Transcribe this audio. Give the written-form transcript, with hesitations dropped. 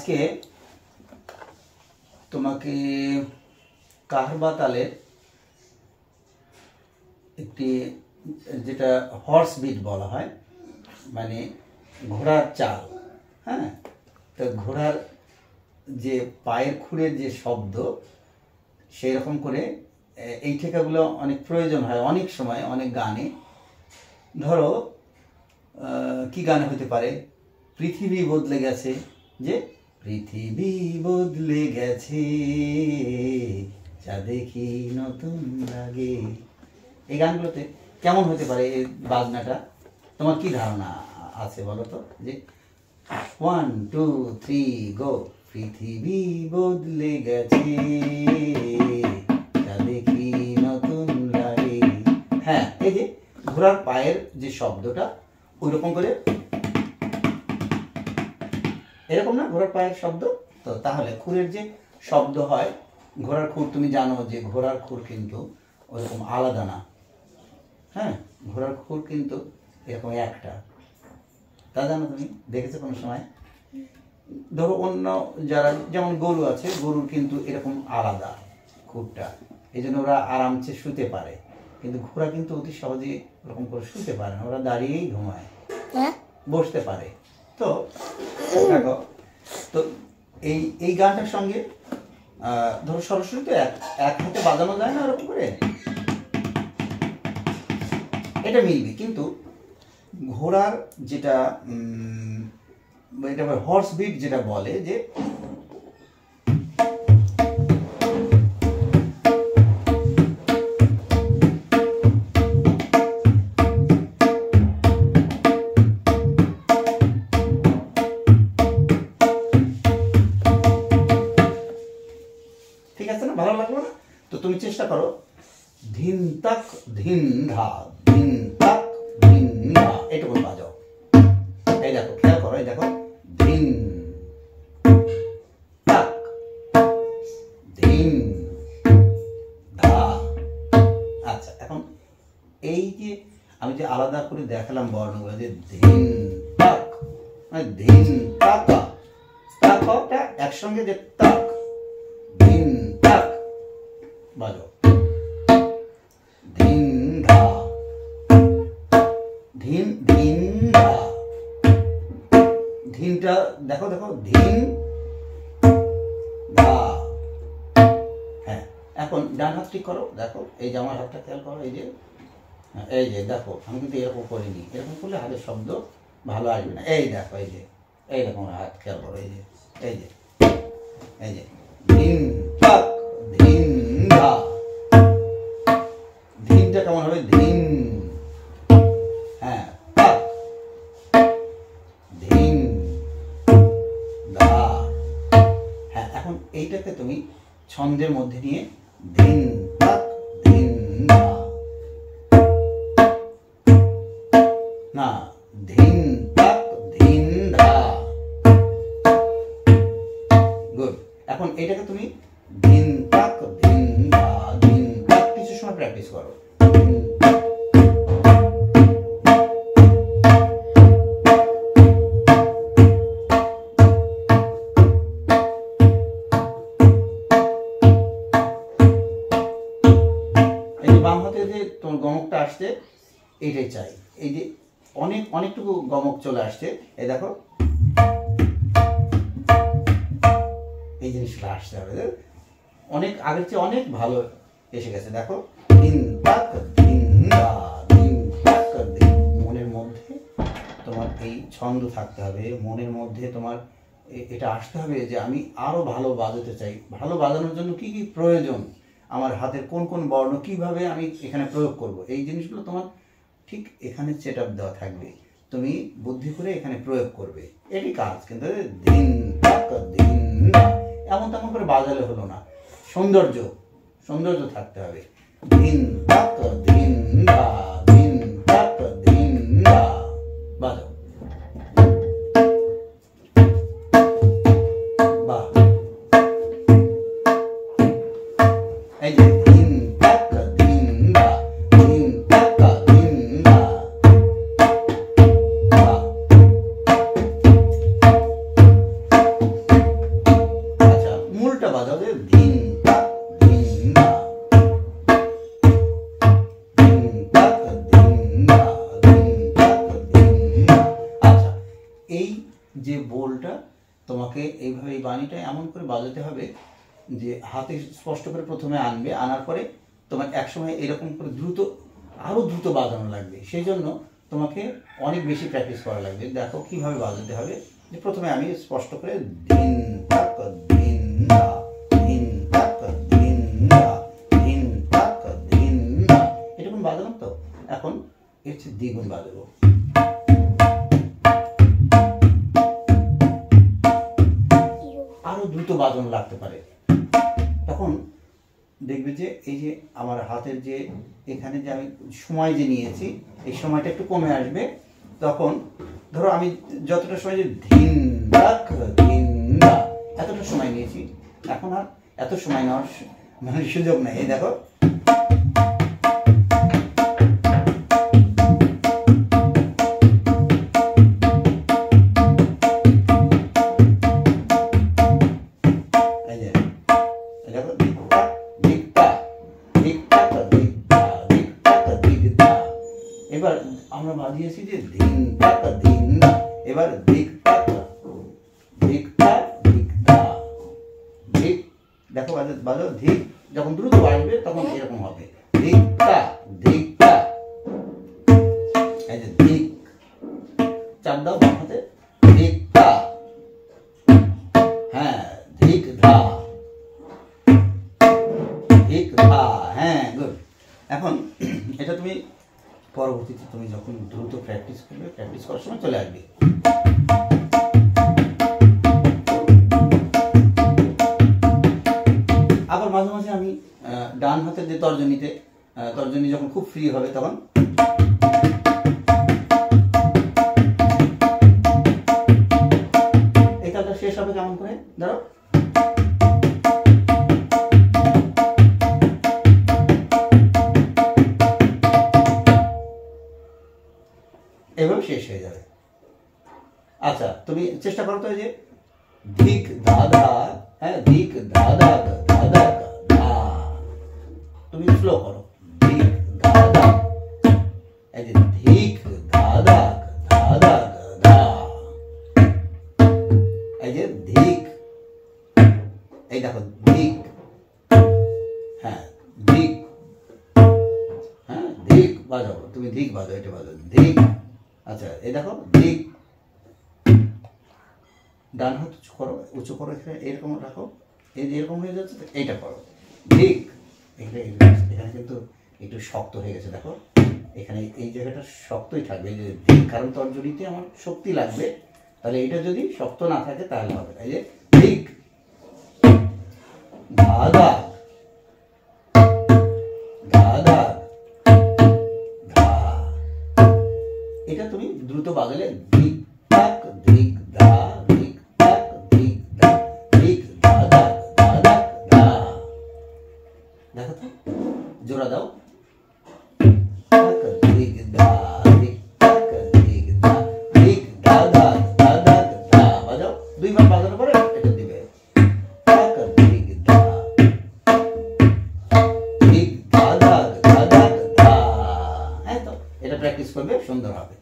আজকে তোমাকে কাহরবা তালের একটি যেটা হর্স বিট বলা হয়, মানে ঘোড়ার চাল। হ্যাঁ, তো ঘোড়ার যে পায়ের খুরের যে শব্দ, সেই রকম করে এই ঠেকাগুলো অনেক প্রয়োজন হয় অনেক সময় অনেক গানে। ধরো কি গানে হতে পারে, পৃথিবী বদলে গেছে, যে পৃথিবী বদলে গেছে যা দেখি নতুন লাগে, এই গানগুলোতে কেমন হতে পারে এই বাজনাটা? তোমার কি ধারণা আছে বলো তো? যে 1 2 3 গো, পৃথিবী বদলে গেছে যা দেখি নতুন লাগে। হ্যাঁ, এই যে ঘোড়ার পায়ের যে শব্দটা ওই রকম করে, এরকম না ঘোড়ার পায়ের শব্দ? তো তাহলে খুরের যে শব্দ হয়, ঘোড়ার খুর তুমি জানো যে ঘোড়ার খুর কিন্তু ওরকম আলাদা না। হ্যাঁ, ঘোড়ার খুর কিন্তু এরকম একটা, তা জানো তুমি? দেখেছো কোনো সময়? ধরো অন্য যারা, যেমন গরু আছে, গরুর কিন্তু এরকম আলাদা খুরটা, এই জন্য ওরা আরামসে শুতে পারে। কিন্তু ঘোড়া কিন্তু অতি সহজে ওরকম করে শুতে পারে না, ওরা দাঁড়িয়েই ঘুমায়, বসতে পারে। তো দেখো, তো এই গানটার সঙ্গে ধরো সরাসরি তো এক হাতে বাজানো যায় না ওরকম করে, এটা মিলবে। কিন্তু ঘোড়ার যেটা এটা হর্স বিট যেটা বলে, যে ঠিক আছে না? ভালো লাগলো না? তো তুমি চেষ্টা করো, ধিন তাক ধিন ধা, ধিন তাক ধিন ধা, এটুকু বাজাও। এই দেখো, খেয়াল করো, এই দেখো, ধিন তাক ধিন ধা। আচ্ছা, এখন এই যে আমি যে আলাদা করে দেখালাম বর্ণগুলো, যে ধিন তাক, মানে ধিন তাকা, তাকটা একসঙ্গে, যে তাক ধিন তাক বাজাও, ধিন ধা, ধিন ধিন ধা, ধিনটা দেখো, দেখো, ধিন ধা। হ্যাঁ, এখন ডান হাত ঠিক করো, দেখো, এই যে আমার হাতটা খেয়াল করো, এই যে দেখো, আমি কিন্তু এরকম করিনি, এরকম করলে হাতের শব্দ ভালো আসবে না। এই দেখো, এই যে এইরকম হাত খেয়াল করো, এই যে এই যে এই যে ধিন তাক ধিন ধা। ধিনটা কেমন হবে? ধিন, হ্যাঁ, তাক ধিন ধা। হ্যাঁ, এখন এইটাকে তুমি ছন্দের মধ্যে নিয়ে ধিন তাক ধিন ধা, না, ধিন তাক ধিন ধা। গুড। এখন এটাকে তুমি ধিন তাক ধিন ধা, ধিন তাক কিছু সময় প্র্যাকটিস করো। এই যে বাম হাতে যে তোমার গমকটা আসছে, এইটাই চাই। এই যে অনেকটুকু গমক চলে আসছে, এই দেখো, এই জিনিসটা আসতে হবে, অনেক আগের চেয়ে অনেক ভালো এসে গেছে। দেখো, ধিন তাক ধিন ধা, ধিন তাক ধিন। মনের মধ্যে তোমার এই ছন্দ থাকতে হবে, মনের মধ্যে তোমার এটা আসতে হবে যে আমি আরো ভালো বাজাতে চাই। ভালো বাজানোর জন্য কি কি প্রয়োজন, আমার হাতের কোন কোন বর্ণ কিভাবে আমি এখানে প্রয়োগ করব, এই জিনিসগুলো তোমার ঠিক এখানে সেট আপ দেওয়া থাকবে, তুমি বুদ্ধি করে এখানে প্রয়োগ করবে, এটি কাজ। কিন্তু ধিন তাক ধিন ধা এমন তেমন করে বাজালে হলো না, সৌন্দর্য থাকতে হবে। ধিন তাক ধিন ধা, ধিন তাক ধিন ধা, বাজাও। বাহ, এই যে ধিন তাক ধিন ধা, ধিন তাক ধিন ধা, বাহ। তোমাকে এইভাবে এই বাণীটা এমন করে বাজাতে হবে যে হাতে স্পষ্ট করে প্রথমে আনবে, আনার পরে তোমার একসময় এরকম করে দ্রুত, আরও দ্রুত বাজানো লাগবে। সেই জন্য তোমাকে অনেক বেশি প্র্যাকটিস করা লাগবে। দেখো কীভাবে বাজাতে হবে। যে প্রথমে আমি স্পষ্ট করে ধিন তাক ধিন দা, ধিন তাক ধিন দা, ধিন তাক ধিন দা, এরকম বাজালাম। তো এখন এর চেয়ে দ্বিগুণ বাজাবো। আরো দ্রুত বাজানো লাগতে পারে। তখন দেখবে যে এই যে আমার হাতের যে এখানে যে আমি সময় যে নিয়েছি, এই সময়টা একটু কমে আসবে। তখন ধরো আমি যতটা সময় যে ধিন দাক ধিন দা, এতটা সময় নিয়েছি, এখন আর এত সময় নেওয়ার মানে সুযোগ নেই। এই দেখো, এবার আমরা বাজিয়েছি যে ধিন তাক ধিন দা, এবার ধিক তাক ধিক তাক ধিক দা, ধিক। দেখো বাজো ধিক, যখন দ্রুত বাজবে তখন এরকম হবে ধিক তা ধিক তা। এই যে ধিক, চাপ দাও বাম হাতে, ধিক তা, হ্যাঁ ধিক ধা, ধিক ধা, হ্যাঁ গুড। এখন এটা তুমি পরবর্তীতে তুমি যখন দ্রুত প্র্যাকটিস করবে, প্র্যাকটিস করার সময় চলে আসবে। আবার মাঝে মাঝে আমি ডান হাতের যে তর্জনী যখন খুব ফ্রি হবে তখন এই তালটা শেষ হবে কেমন করে, ধরো এভাবে শেষ হয়ে যাবে। আচ্ছা তুমি চেষ্টা করো তো, যে ধিক ধা ধা, হ্যাঁ ধিক ধা ধা ধা ধা ধা, তুমি স্লো করো, ধিক ধা ধা, এই যে ধিক ধা ধা ধা ধা ধা, এই যে ধিক, এই দেখো ধিক, হ্যাঁ ধিক, হ্যাঁ ধিক বাজাবো, তুমি ধিক বাজাও, এটা বাজাও ধিক। আচ্ছা এই দেখো ধিক, ডান হাত উঁচু করো, এখানে এরকম রাখো, এই যে এরকম হয়ে যাচ্ছে, এইটা করো ধিক। এখানে কিন্তু একটু শক্ত হয়ে গেছে, দেখো এখানে এই জায়গাটা শক্তই থাকবে, এই যে ধিক, কারণ তর্জনীতে আমার শক্তি লাগবে। তাহলে এটা যদি শক্ত না থাকে তাহলে হবে। এই যে ধিক ধা ধা ধা ধা ধা, এটা তুমি দ্রুত বাজালে ধিক তাক ধিক ধা ধিক তাক ধিক ধা ধিক ধা ধা ধা ধা ধা। দেখো তো, জোড়া দাও, তাক ধিক ধা ধিক তাক ধিক ধা ধিক ধা ধা ধা ধা ধা, বাজাও। দুইবার বাজানোর পরে এটা দিবে তাক ধিক ধা ধিক ধা ধা ধা ধা ধা। হ্যাঁ, তো এটা প্র্যাকটিস করবে, সুন্দর হবে।